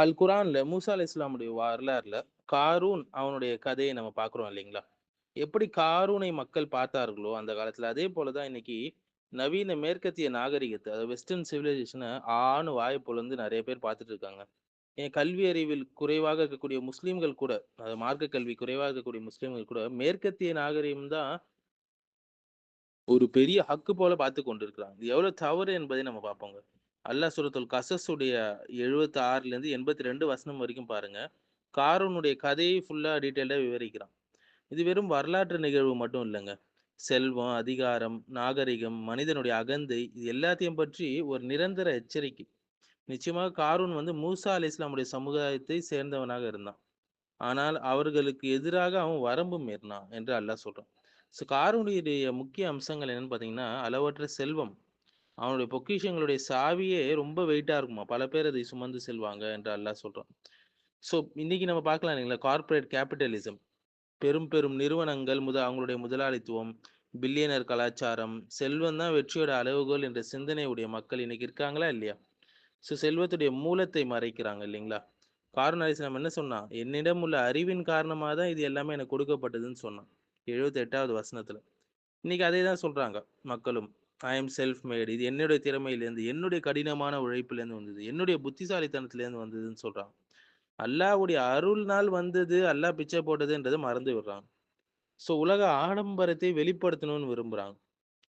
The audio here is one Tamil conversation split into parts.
அல் குரான்ல மூசா அலைஹிஸ்ஸலாமுடைய வரலாறுல காரூன் அவனுடைய கதையை நம்ம பார்க்குறோம் இல்லைங்களா? எப்படி காரூனை மக்கள் பார்த்தார்களோ அந்த காலத்துல, அதே போல தான் இன்னைக்கு நவீன மேற்கத்திய நாகரிகத்த, அதாவது வெஸ்டர்ன் சிவிலைசேஷன ஆன்னு வாய பொளந்து நெறைய பேர் பார்த்துட்டு இருக்காங்க. ஏன் கல்வி அறிவில் குறைவாக இருக்கக்கூடிய முஸ்லிம்கள் கூட, மார்க்க கல்வி குறைவாக இருக்கக்கூடிய முஸ்லிம்கள் கூட, மேற்கத்திய நாகரிகம் தான் ஒரு பெரிய ஹக்கு போல பார்த்துக் கொண்டிருக்கிறாங்க. இது எவ்வளவு தவறு என்பதை நம்ம பார்ப்போங்க. அல்லாஹ் சூரத்துல் கஸஸ் உடைய 76லேருந்து 82 வசனம் வரைக்கும் பாருங்க. காரூனுடைய கதையை ஃபுல்லா டீட்டெயில்டா விவரிக்கிறான். இது வெறும் வரலாற்று நிகழ்வு மட்டும் இல்லங்க. செல்வம், அதிகாரம், நாகரிகம், மனிதனுடைய அகந்தை இது எல்லாத்தையும் பற்றி ஒரு நிரந்தர எச்சரிக்கை. நிச்சயமாக காரூன் வந்து மூசா அலைஹிஸ்ஸலாமுடைய சமுதாயத்தை சேர்ந்தவனாக இருந்தான். ஆனால் அவர்களுக்கு எதிராக அவன் வரம்பு மீறினான் என்று அல்லாஹ் சொல்றான். காரூனுடைய முக்கிய அம்சங்கள் என்னன்னு பார்த்தீங்கன்னா, அளவற்ற செல்வம். அவனுடைய பொக்கிஷங்களுடைய சாவியே ரொம்ப வெயிட்டா இருக்குமா. பல பேர் அதை சுமந்து செல்வாங்க என்று அல்லாஹ் சொல்றான். ஸோ இன்னைக்கு நம்ம பார்க்கலாம் இல்லைங்களா? Corporate capitalism. பெரும் பெரும் நிறுவனங்கள் அவங்களுடைய முதலாளித்துவம், பில்லியனர் கலாச்சாரம், செல்வம் தான் வெற்றியோட அளவுகோல் என்ற சிந்தனை உடைய மக்கள் இன்னைக்கு இருக்காங்களா இல்லையா? செல்வத்துடைய மூலத்தை மறைக்கிறாங்க இல்லைங்களா? காரூன் அலைஹிஸ்ஸலாம் என்ன சொன்னான்? என்னிடம் உள்ள அறிவின் காரணமா தான் இது எல்லாமே எனக்கு கொடுக்கப்பட்டதுன்னு சொன்னான். 78வது வசனத்துல. இன்னைக்கு அதே தான் சொல்றாங்க மக்களும். ஐ அம் செல்ஃப் மேட். இது என்னுடைய திறமையிலேருந்து, என்னுடைய கடினமான உழைப்பிலேருந்து வந்தது. என்னுடைய புத்திசாலித்தனத்திலேருந்து வந்ததுன்னு சொல்றாங்க. அல்லாஹ்வுடைய அருள்னால் வந்தது, அல்லாஹ் பிச்சை போட்டதுன்றத மறந்து விடுறாங்க. உலக ஆடம்பரத்தை வெளிப்படுத்தணும்னு விரும்புறாங்க.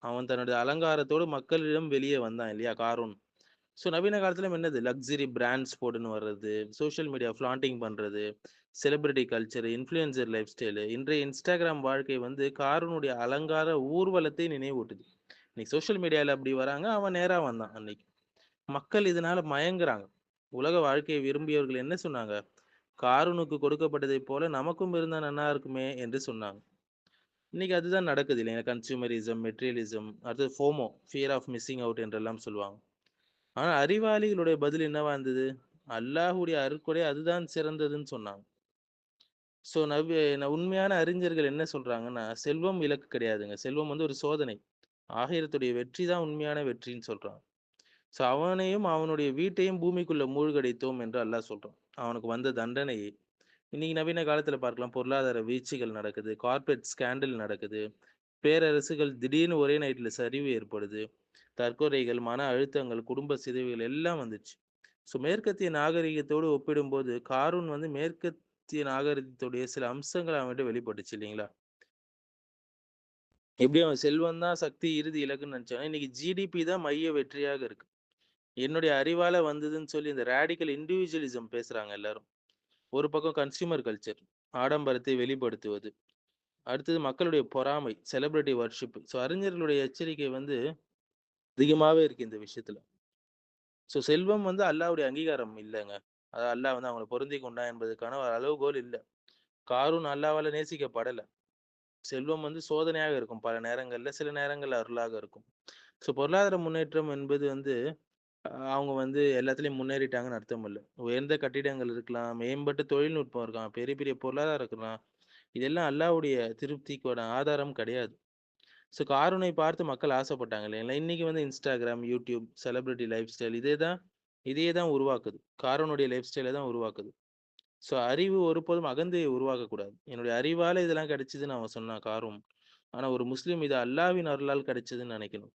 அவன் தன்னுடைய அலங்காரத்தோடு மக்களிடம் வெளியே வந்தான் இல்லையா? காரூன். நவீன காலத்துல என்னது? லக்ஸரி பிராண்ட்ஸ் போட்டுன்னு வர்றது, சோசியல் மீடியா ஃப்ளாண்டிங் பண்றது, celebrity culture, influencer life style. இன்றைய இன்ஸ்டாகிராம் வாழ்க்கை வந்து காரூனுடைய அலங்கார ஊர்வலத்தை நினைவூட்டுது. இன்னைக்கு சோசியல் மீடியால அப்படி வராங்க, அவன் நேரா வந்தான் அன்னைக்கு. மக்கள் இதனால மயங்குறாங்க. உலக வாழ்க்கையை விரும்பியவர்கள் என்ன சொன்னாங்க? காரூனுக்கு கொடுக்கப்பட்டதைப் போல நமக்கும் இருந்தா நல்லா இருக்குமே என்று சொன்னாங்க. இன்னைக்கு அதுதான் நடக்குது இல்லையா? கன்சூமரிசம், மெட்டீரியலிசம், அடுத்தது FOMO, fear of missing out என்றெல்லாம் சொல்லுவாங்க. ஆனா அறிவாளிகளுடைய பதில் என்னவா இருந்தது? அல்லாஹ்வுடைய அருட்கொடை அதுதான் சிறந்ததுன்னு சொன்னாங்க. ஸோ நவ்ய ந உண்மையான அறிஞர்கள் என்ன சொல்றாங்கன்னா, செல்வம் இலக்கு கிடையாதுங்க. செல்வம் வந்து ஒரு சோதனை. ஆகிரத்துடைய வெற்றி தான் உண்மையான வெற்றின்னு சொல்றாங்க. அவனையும் அவனுடைய வீட்டையும் பூமிக்குள்ள மூழ்கடித்தோம் என்று அல்லாஹ் சொல்றான். அவனுக்கு வந்த தண்டனையை. இன்னைக்கு நவீன காலத்துல பார்க்கலாம். பொருளாதார வீழ்ச்சிகள் நடக்குது. கார்ப்பரேட் ஸ்கேண்டல் நடக்குது. பேரரசுகள் திடீர்னு ஒரே நைட்ல சரிவு ஏற்படுது. தற்கொலைகள், மன அழுத்தங்கள், குடும்ப சிதைவுகள் எல்லாம் வந்துச்சு. மேற்கத்திய நாகரிகத்தோடு ஒப்பிடும்போது, காரூன் வந்து மேற்கத்திய நாகரிகத்துடைய சில அம்சங்கள் அவன்கிட்ட வெளிப்பட்டுச்சு இல்லைங்களா? எப்படி அவன் செல்வம் தான் சக்தி இறுதி இலக்குன்னு நினைச்சானோ, இன்னைக்கு ஜிடிபி தான் மைய வெற்றியாக இருக்கு. என்னுடைய அறிவால வந்ததுன்னு சொல்லி இந்த ராடிக்கல் இண்டிவிஜுவலிசம் பேசுறாங்க எல்லாரும். ஒரு பக்கம் கன்சியூமர் கல்ச்சர், ஆடம்பரத்தை வெளிப்படுத்துவது. அடுத்தது மக்களுடைய பொறாமை, செலிபிரிட்டி வொர்ஷிப். அறிஞர்களுடைய எச்சரிக்கை வந்து அதிகமாவே இருக்கு இந்த விஷயத்துல. செல்வம் வந்து அல்லாஹ்வுடைய அங்கீகாரம் இல்லங்க. அல்லாஹ் வந்து அவங்கள பொருந்திக் கொண்டான் என்பதற்கான ஒரு அளவுகோல் இல்ல. காரூன் அல்லாஹ்வால நேசிக்கப்படல. செல்வம் வந்து சோதனையாக இருக்கும் பல நேரங்கள்ல, சில நேரங்கள்ல அருளாக இருக்கும். பொருளாதார முன்னேற்றம் என்பது வந்து அவங்க வந்து எல்லாத்துலயும் முன்னேறிட்டாங்கன்னு அர்த்தம் இல்ல. உயர்ந்த கட்டிடங்கள் இருக்கலாம், மேம்பட்ட தொழில்நுட்பம் இருக்கலாம், பெரிய பெரிய பொருளாதாரம் இருக்கலாம். இதெல்லாம் அல்லாஹ்வுடைய திருப்திக்கான ஆதாரம் கிடையாது. காரூனை பார்த்து மக்கள் ஆசைப்பட்டாங்க இல்லைங்களா? இன்னைக்கு வந்து Instagram, YouTube, celebrity life style இதையே தான் உருவாக்குது. காரூனுடைய லைஃப் ஸ்டைல தான் உருவாக்குது. அறிவு ஒருபோதும் அகந்தையை உருவாக்கக்கூடாது. என்னுடைய அறிவால இதெல்லாம் கிடைச்சதுன்னு அவன் சொன்னான் காரூன். ஆனா ஒரு முஸ்லீம் இது அல்லாஹ்வின் அருளால் கிடைச்சதுன்னு நினைக்கணும்.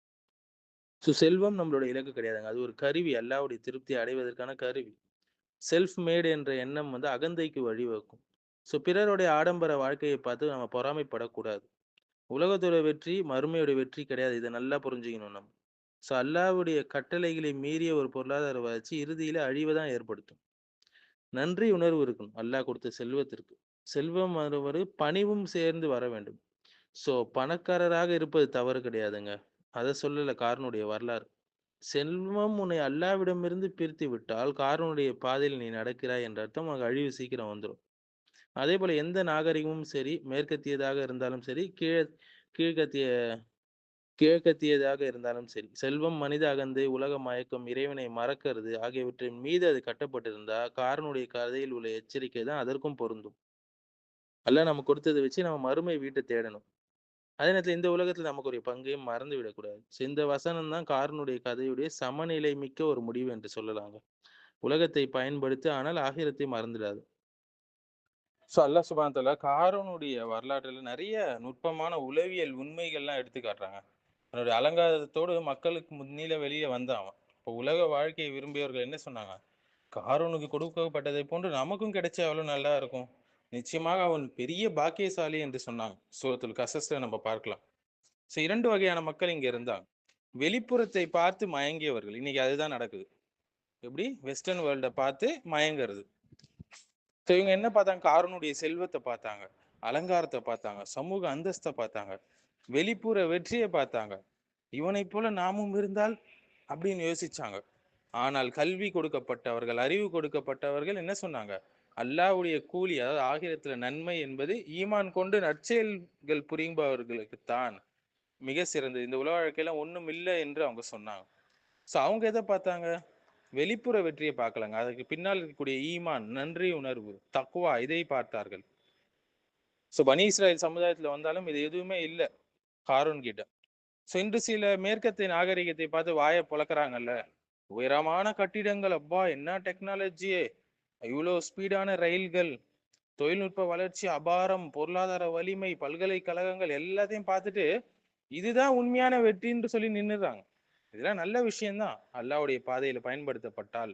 செல்வம் நம்மளோட இலக்கு கிடையாதுங்க. அது ஒரு கருவி. அல்லாஹ்வுடைய திருப்தியை அடைவதற்கான கருவி. செல்ஃப் மேட் என்ற எண்ணம் வந்து அகந்தைக்கு வழிவகுக்கும். பிறருடைய ஆடம்பர வாழ்க்கையை பார்த்து நம்ம பொறாமைப்படக்கூடாது. உலகத்தோட வெற்றி, மறுமையோட வெற்றி கிடையாது. இத நல்லா புரிஞ்சுக்கணும் நம்ம. அல்லாஹ்வுடைய கட்டளைகளை மீறிய ஒரு பொருளாதார வளர்ச்சி இறுதியில அழிவ தான் ஏற்படுத்தும். நன்றி உணர்வு இருக்கணும். அல்லாஹ் கொடுத்த செல்வத்திற்கு. செல்வம் வருவது பணிவும் சேர்ந்து வர வேண்டும். பணக்காரராக இருப்பது தவறு கிடையாதுங்க. அத சொல்லல காரனுடைய வரலாறு. செல்வம் உன்னை அல்லாவிடமிருந்து பிரித்து விட்டால், காரனுடைய பாதையில் நீ நடக்கிறாய் என்ற அர்த்தம். உனக்கு அழிவு சீக்கிரம் வந்துரும். அதேபோல எந்த நாகரிகமும் சரி, மேற்கத்தியதாக இருந்தாலும் சரி, கீழ்க்கத்திய கிழக்கத்தியதாக இருந்தாலும் சரி, செல்வம், மனித அகந்தை, உலக மயக்கம், இறைவனை மறக்கிறது ஆகியவற்றின் மீது அது கட்டப்பட்டிருந்தா, காரனுடைய கதையில் உள்ள எச்சரிக்கை தான் அதற்கும் பொருந்தும். அல்லாஹ் நமக்கு கொடுத்தத வச்சு நம்ம மறுமை வீட்ட தேடணும். அதே நேரத்துல இந்த உலகத்துல நமக்கு ஒரு பங்கையும் மறந்து விடக்கூடாது. இந்த வசனம் தான் காரனுடைய கதையுடைய சமநிலை மிக்க ஒரு முடிவு என்று சொல்லலாங்க. உலகத்தை பயன்படுத்து, ஆனால் ஆகிரத்தை மறந்துடாது. ஸோ அல்லாஹ் சுப்ஹானஹு வ தஆலா காரூனுடைய வரலாற்றில் நிறைய நுட்பமான உளவியல் உண்மைகள்லாம் எடுத்து காட்டுறாங்க. அவனுடைய அலங்காரத்தோடு மக்களுக்கு முன்னில வெளியே வந்தான் அவன். இப்போ உலக வாழ்க்கையை விரும்பியவர்கள் என்ன சொன்னாங்க? காரூனுக்கு கொடுக்கப்பட்டதை போன்று நமக்கும் கிடைச்சா எவ்வளவு நல்லா இருக்கும். நிச்சயமாக அவன் பெரிய பாக்கியசாலி என்று சொன்னாங்க. சூரத்துல் கசஸ்ல நம்ம பார்க்கலாம். ஸோ 2 வகையான மக்கள் இங்க இருந்தாங்க. வெளிப்புறத்தை பார்த்து மயங்கியவர்கள். இன்னைக்கு அதுதான் நடக்குது. எப்படி? வெஸ்டர்ன் வேர்ல்ட பார்த்து மயங்கிறது. ஸோ இவங்க என்ன பார்த்தாங்க? காரூனுடைய செல்வத்தை பார்த்தாங்க, அலங்காரத்தை பார்த்தாங்க, சமூக அந்தஸ்தை பார்த்தாங்க, வெளிப்புற வெற்றியை பார்த்தாங்க. இவனை போல நாமும் இருந்தால் அப்படின்னு யோசிச்சாங்க. ஆனால் கல்வி கொடுக்கப்பட்டவர்கள், அறிவு கொடுக்கப்பட்டவர்கள் என்ன சொன்னாங்க? அல்லாஹ்வுடைய கூலி, அதாவது ஆகிரத்துல நன்மை என்பது ஈமான் கொண்டு நற்செயல்கள் புரிபவர்களுக்குத்தான் மிக சிறந்தது. இந்த உலக வாழ்க்கையில ஒண்ணும் இல்லை என்று அவங்க சொன்னாங்க. ஸோ அவங்க எதை பார்த்தாங்க? வெளிப்புற வெற்றியை பார்க்கலங்க. அதுக்கு பின்னால் இருக்கக்கூடிய ஈமான், நன்றி உணர்வு, தக்வா, இதை பார்த்தார்கள். ஸோ பனி இஸ்ராயல் சமுதாயத்துல வந்தாலும் இது எதுவுமே இல்லை காரூன் கிட்ட. ஸோ இன்று சில மேற்கத்திய நாகரிகத்தை பார்த்து வாயை பொளக்குறாங்கல்ல. உயரமான கட்டிடங்கள், அப்பா என்ன டெக்னாலஜி, இவ்வளோ ஸ்பீடான ரயில்கள், தொழில்நுட்ப வளர்ச்சி அபாரம், பொருளாதார வலிமை, பல்கலைக்கழகங்கள் எல்லாத்தையும் பார்த்துட்டு இதுதான் உண்மையான வெற்றின்னு சொல்லி நின்னுறாங்க. இதெல்லாம் நல்ல விஷயம்தான். அல்லாஹ்வுடைய பாதையில பயன்படுத்தப்பட்டால்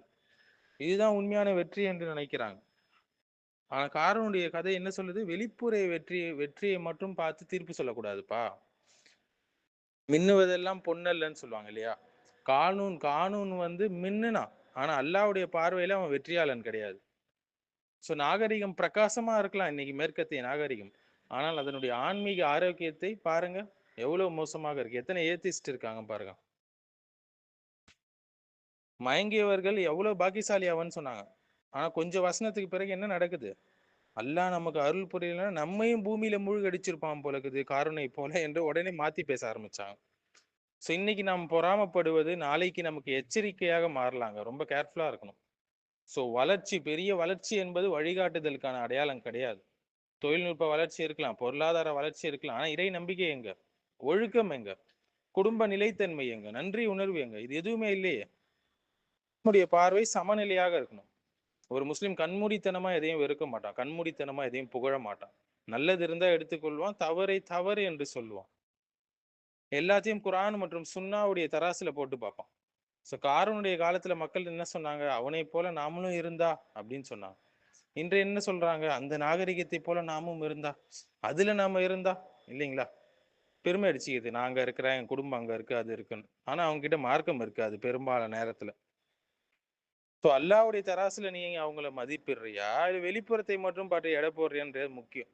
இதுதான் உண்மையான வெற்றி என்று நினைக்கிறாங்க. ஆனா காரூனுடைய கதை என்ன சொல்லுது? வெளிப்புற வெற்றியை மட்டும் பார்த்து தீர்ப்பு சொல்லக்கூடாதுப்பா. மின்னுவதெல்லாம் பொன்னல்லன்னு சொல்லுவாங்க இல்லையா? கானூன் வந்து மின்னுனா, ஆனா அல்லாஹ்வுடைய பார்வையில அவன் வெற்றியாளன் கிடையாது. ஸோ நாகரிகம் பிரகாசமா இருக்கலாம் இன்னைக்கு மேற்கத்திய நாகரிகம். ஆனால் அதனுடைய ஆன்மீக ஆரோக்கியத்தை பாருங்க, எவ்வளவு மோசமாக இருக்கு. எத்தனை ஏத்திஸ்ட் இருக்காங்க பாருங்க. மயங்கியவர்கள் எவ்வளவு பாக்கியசாலி அவன்னு சொன்னாங்க. ஆனா கொஞ்சம் வசனத்துக்கு பிறகு என்ன நடக்குது? அல்லாஹ் நமக்கு அருள் புரியலன்னா நம்மையும் பூமியில மூழ்கடிச்சிருப்பான் போல இருக்குது காருணை போல என்று உடனே மாத்தி பேச ஆரம்பிச்சாங்க. ஸோ இன்னைக்கு நாம் பொறாமப்படுவது நாளைக்கு நமக்கு எச்சரிக்கையாக மாறலாங்க. ரொம்ப கேர்ஃபுல்லா இருக்கணும். ஸோ வளர்ச்சி, பெரிய வளர்ச்சி என்பது வழிகாட்டுதலுக்கான அடையாளம் கிடையாது. தொழில்நுட்ப வளர்ச்சி இருக்கலாம், பொருளாதார வளர்ச்சி இருக்கலாம், ஆனா இறை நம்பிக்கை எங்க? ஒழுக்கம் எங்க? குடும்ப நிலைத்தன்மை எங்க? நன்றி உணர்வு எங்க? இது எதுவுமே இல்லையே. நம்முடைய பார்வை சமநிலையாக இருக்கணும். ஒரு முஸ்லிம் கண்மூடித்தனமா எதையும் வெறுக்க மாட்டான், கண்மூடித்தனமா எதையும் புகழ மாட்டான். நல்லது இருந்தா எடுத்துக்கொள்வான், தவறை தவறு என்று சொல்லுவான். எல்லாத்தையும் குர்ஆன் மற்றும் சுன்னாவுடைய தராசுல போட்டு பார்ப்பான். ஸோ காரூனுடைய காலத்துல மக்கள் என்ன சொன்னாங்க? அவனை போல நாமளும் இருந்தா அப்படின்னு சொன்னாங்க. இன்று என்ன சொல்றாங்க? அந்த நாகரிகத்தை போல நாமும் இருந்தா, அதுல நாம இருந்தா, இல்லைங்களா? பெருமை அடிச்சுக்கிது, நான் அங்க இருக்கிறேன், என் குடும்பம் அங்க இருக்கு, அது இருக்குன்னு. ஆனா அவங்க கிட்ட மார்க்கம் இருக்காது பெரும்பாலான நேரத்துல. ஸோ அல்லாஹ்வுடைய தராசுல நீங்க அவங்கள மதிப்பிடுறியா, இது வெளிப்புறத்தை மட்டும் பார்த்து எடை போடுறியான்றது முக்கியம்.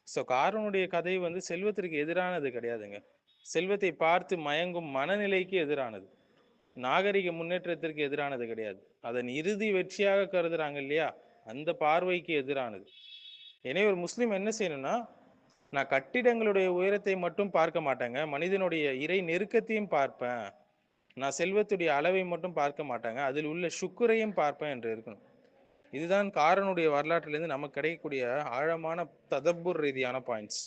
ஸோ காரூனுடைய கதை வந்து செல்வத்திற்கு எதிரானது கிடையாதுங்க. செல்வத்தை பார்த்து மயங்கும் மனநிலைக்கு எதிரானது. நாகரிக முன்னேற்றத்திற்கு எதிரானது கிடையாது. அதன் இறுதி வெற்றியாக கருதுறாங்க இல்லையா, அந்த பார்வைக்கு எதிரானது. எனவே ஒரு முஸ்லிம் என்ன செய்யணும்னா, நான் கட்டிடங்களுடைய உயரத்தை மட்டும் பார்க்க மாட்டேங்க, மனிதனுடைய இறை நெருக்கத்தையும் பார்ப்பேன். நான் செல்வத்துடைய அளவை மட்டும் பார்க்க மாட்டாங்க, அதில் உள்ள சுக்குரையும் பார்ப்பேன் என்று இருக்கணும். இதுதான் காரனுடைய வரலாற்றிலிருந்து நமக்கு கிடைக்கக்கூடிய ஆழமான ததப்புர் ரீதியான பாயிண்ட்ஸ்.